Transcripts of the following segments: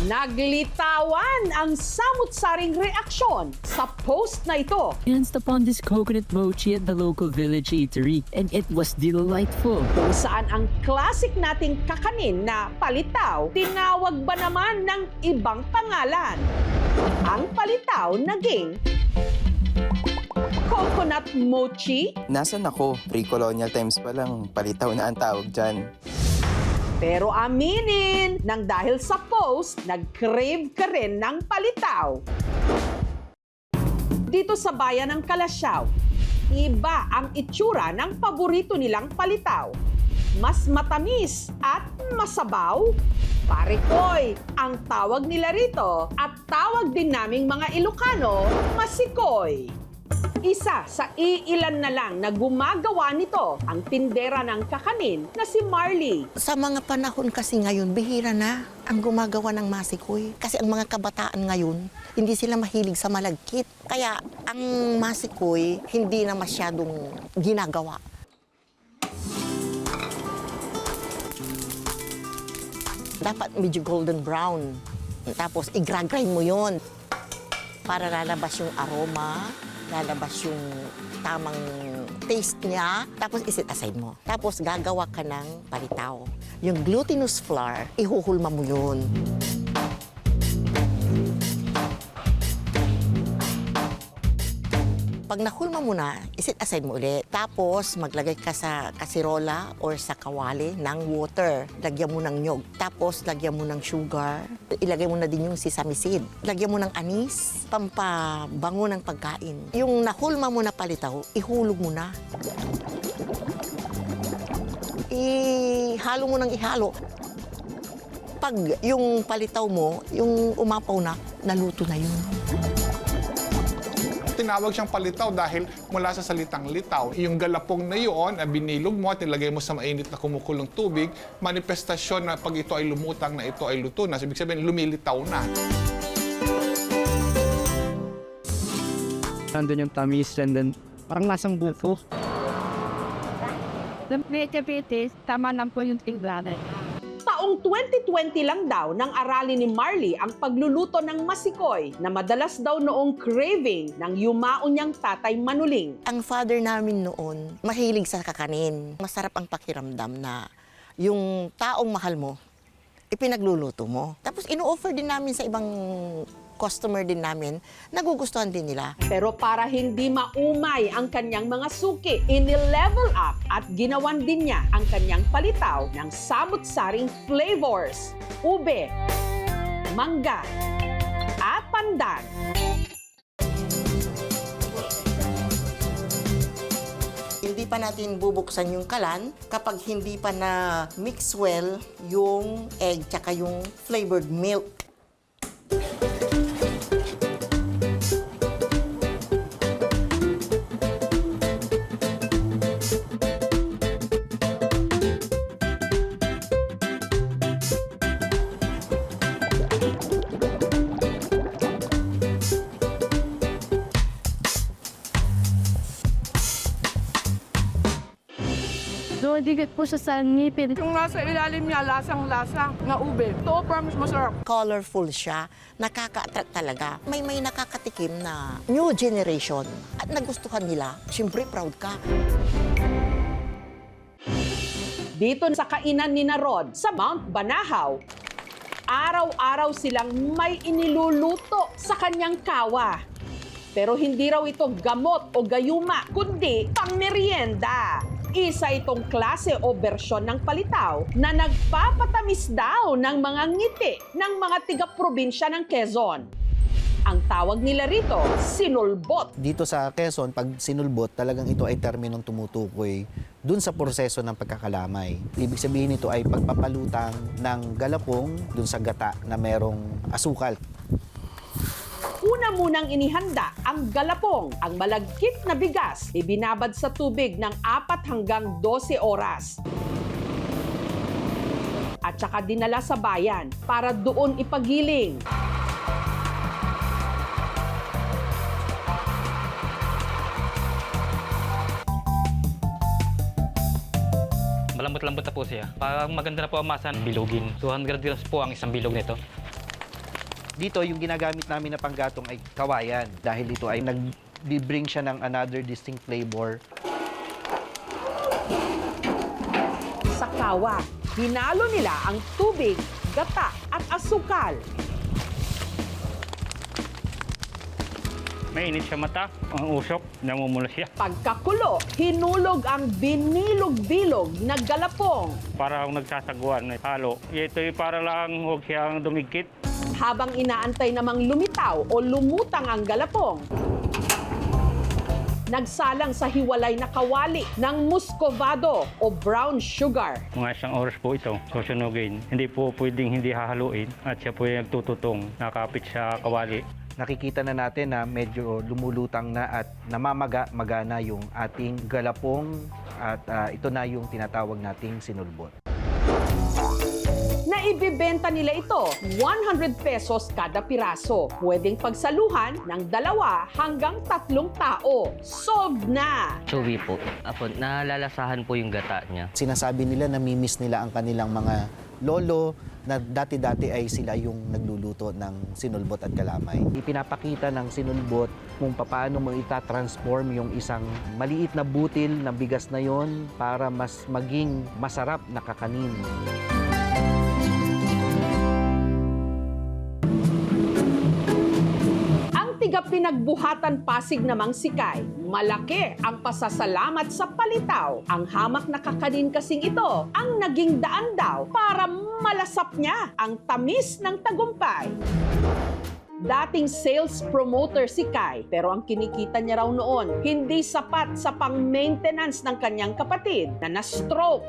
Naglitawan ang samut-saring reaksyon sa post na ito. Chanced upon this coconut mochi at the local village eatery, and it was delightful. Kung saan ang classic nating kakanin na palitaw, tinawag ba naman ng ibang pangalan? Ang palitaw naging coconut mochi? Nasaan ako? Pre-colonial times pa lang, palitaw na ang tawag dyan. Pero aminin, nang dahil sa post, nag-crave ka rin ng palitaw. Dito sa bayan ng Kalasyaw, iba ang itsura ng paborito nilang palitaw. Mas matamis at masabaw. Parikoy ang tawag nila rito at tawag din naming mga Ilocano, masikoy. Isa sa iilan na lang na gumagawa nito ang tindera ng kakanin na si Marley. Sa mga panahon kasi ngayon, bihira na ang gumagawa ng masikoy. Kasi ang mga kabataan ngayon, hindi sila mahilig sa malagkit. Kaya ang masikoy, hindi na masyadong ginagawa. Dapat medyo golden brown. Tapos i-grind mo yon para lalabas yung aroma, lalabas yung tamang taste niya, tapos isit aside mo. Tapos gagawa ka ng palitaw. Yung glutinous flour, ihuhulma mo yun. Pag nahulma mo na, isit aside mo ulit. Tapos maglagay ka sa kasirola or sa kawali ng water. Lagyan mo ng nyog. Tapos lagyan mo ng sugar. Ilagay mo na din yung sesame seed. Lagyan mo ng anis, pampabango ng pagkain. Yung nahulma mo na palitaw, ihulog mo na. Ihalo mo ng ihalo. Pag yung palitaw mo, yung umapaw na, naluto na yun. Tinawag siyang palitaw dahil mula sa salitang litaw. Yung galapong na yun, binilog mo at nilagay mo sa mainit na kumukulong tubig, manifestasyon na pag ito ay lumutang na ito ay luto na. Ibig sabihin, lumilitaw na. Nandun yung tamis and then parang lasang buko. Tama lang po yung tinglanan. Taong 2020 lang daw nang aralin ni Marley ang pagluluto ng masikoy na madalas daw noong craving ng yumaon niyang tatay Manuling. Ang father namin noon, mahilig sa kakanin. Masarap ang pakiramdam na yung taong mahal mo, ipinagluluto mo. Tapos ino-offer din namin sa ibang customer din namin, nagugustuhan din nila. Pero para hindi maumay ang kanyang mga suki, ini-level up at ginawan din niya ang kanyang palitaw ng samut-saring flavors, ube, mangga, at pandan. Hindi pa natin bubuksan yung kalan kapag hindi pa na mix well yung egg tsaka yung flavored milk. So, digit po siya sa ngipin. Yung nasa ilalim niya, lasang-lasa na ube. Ito, promise masarap. Colorful siya, nakaka-attract talaga. May nakakatikim na new generation at nagustuhan nila. Siyempre, proud ka. Dito sa kainan ni Rod sa Mount Banahaw, araw-araw silang may iniluluto sa kanyang kawa. Pero hindi raw ito gamot o gayuma, kundi pangmeryenda. Isa itong klase o bersyon ng palitaw na nagpapatamis daw ng mga ngiti ng mga tiga-probinsya ng Quezon. Ang tawag nila rito, sinulbot. Dito sa Quezon, pag sinulbot, talagang ito ay terminong tumutukoy dun sa proseso ng pagkakalamay. Ibig sabihin nito ay pagpapalutang ng galapong dun sa gata na merong asukal. Una munang inihanda ang galapong, ang malagkit na bigas, ibinabad sa tubig ng 4 hanggang 12 oras. At saka dinala sa bayan para doon ipagiling. Malambot-lambot na po siya. Parang maganda na po ang masa, bilogin. 200 grams po ang isang bilog nito. Dito, yung ginagamit namin na panggatong ay kawayan. Dahil ito ay nag-bring siya ng another distinct flavor. Sa kawa, hinalo nila ang tubig, gata at asukal. Mainit sa mata, ang usok, namumula siya. Pagkakulo, hinulog ang binilog-bilog na galapong. Para akong nagsasaguan, halo. Ito para lang huwag siyang dumigkit. Habang inaantay namang lumitaw o lumutang ang galapong, nagsalang sa hiwalay na kawali ng muscovado o brown sugar. Mga isang oras po ito, susunugin. Hindi po pwedeng hindi hahaluin at siya po yung nagtututong, nakapit sa kawali. Nakikita na natin na medyo lumulutang na at namamaga-magana yung ating galapong at ito na yung tinatawag nating sinulbot. Naibibenta nila ito 100 pesos kada piraso. Pwedeng pagsaluhan ng 2 hanggang 3 tao. Solved na! Chewy po. Apo, nalalasahan po yung gata niya. Sinasabi nila na mimiss nila ang kanilang mga lolo na dati-dati ay sila yung nagluluto ng sinulbot at kalamay. Ipinapakita ng sinulbot kung paano mo itatransform yung isang maliit na butil na bigas na yon para mas maging masarap na kakanin. Tiga pinagbuhatan Pasig namang sikay, malaki ang pasasalamat sa palitaw. Ang hamak na kakanin kasing ito ang naging daan daw para malasap niya ang tamis ng tagumpay. Dating sales promoter si Kai, pero ang kinikita niya raw noon hindi sapat sa pang-maintenance ng kanyang kapatid na na-stroke.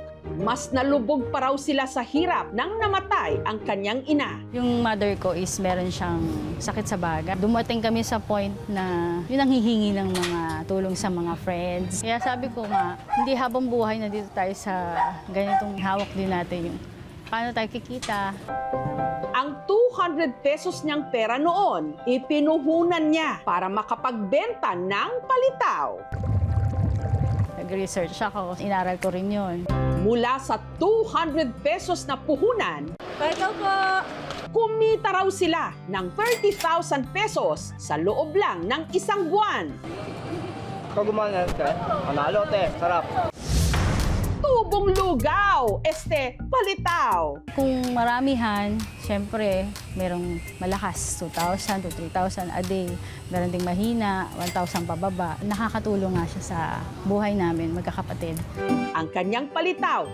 Mas nalubog pa raw sila sa hirap nang namatay ang kanyang ina. Yung mother ko is meron siyang sakit sa baga. Dumating kami sa point na yun ang hihingi ng mga tulong sa mga friends. Kaya sabi ko nga, hindi habang buhay na dito tayo sa ganitong hawak din natin yung paano tayo kikita. Ang 200 pesos niyang pera noon, ipinuhunan niya para makapagbenta ng palitaw. Nag-research ako, inaral ko rin yun. Mula sa 200 pesos na puhunan, kumita raw sila ng 30,000 pesos sa loob lang ng isang buwan. Ikaw gumawa ka? Panalo, te. Sarap. Tubong lugaw, palitaw. Kung maramihan, syempre, merong malakas, 2,000 to 3,000 a day. Meron ding mahina, 1,000 pababa. Nakakatulong nga siya sa buhay namin, magkakapatid. Ang kanyang palitaw,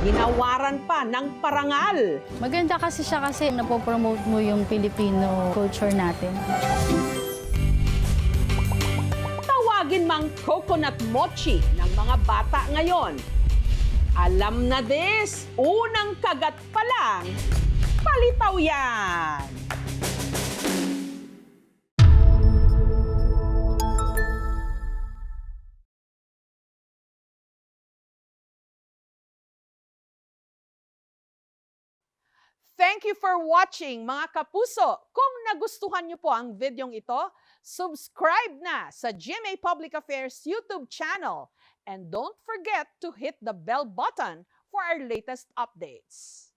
ginawaran pa ng parangal. Maganda kasi siya kasi napopromote mo yung Filipino culture natin. Tawagin mang coconut mochi ng mga bata ngayon. Alam na des, unang kagat pa lang, palitaw yan! Thank you for watching, mga kapuso. Kung nagustuhan niyo po ang videong ito, subscribe na sa GMA Public Affairs YouTube channel. And don't forget to hit the bell button for our latest updates.